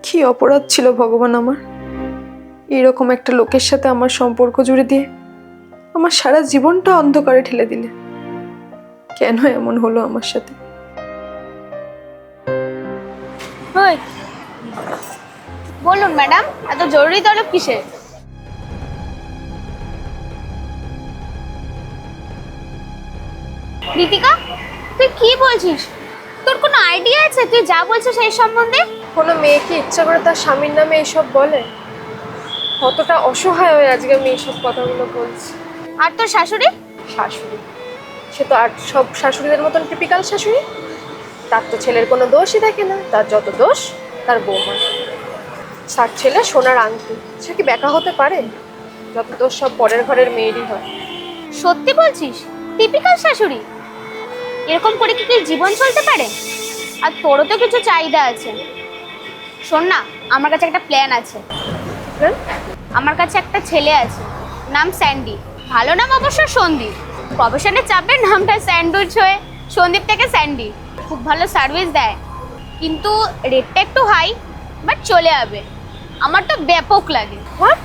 কি অপরাধ ছিল ভগবান আমার, এইরকম একটা লোকের সাথে আমার সম্পর্ক জুড়ে দিয়ে আমার সারা জীবনটা অন্ধকারে ঠেলে দিলে। কেন এমন হলো আমার সাথে? ওই বলুন ম্যাডাম, এত জরুরি তলব কিসের? দীপিকা, তুই কি বলছিস? তোর কোনো আইডিয়া আছে তুই যা বলছিস এই সম্বন্ধে? কোনো মেয়ে কি ইচ্ছা করে তার স্বামীর নামে এসব বলে? কতটা অসহায় হয়ে আজকে আমি এইসব কথাগুলো বলছি। আর তোর শাশুড়ি? শাশুড়ি, সে তো আর সব শাশুড়িদের মতন টিপিক্যাল শাশুড়ি। তার তো ছেলের কোনো দোষই থাকে না, তার যত দোষ তার বৌমা। তার ছেলে সোনার আংটি, সে কি বেকা হতে পারে? যত দোষ সব পরের ঘরের মেয়েরই হয়। সত্যি বলছিস? টিপিক্যাল শাশুড়ি? এরকম করে কি তুই জীবন চলতে পারে? আর তোরও তো কিছু চাহিদা আছে। শোন না, আমার কাছে একটা প্ল্যান আছে। হ্যাঁ? আমার কাছে একটা ছেলে আছে, নাম স্যান্ডি। ভালো নাম অবশ্য সন্দীপ। প্রফেশনে চাপে নামটা স্যান্ডউইচ হয়ে সন্দীপ থেকে স্যান্ডি। খুব ভালো সার্ভিস দেয়, কিন্তু রেটটা একটু হাই, বাট চলে যাবে। আমার তো ব্যাপক লাগে। হোয়াট?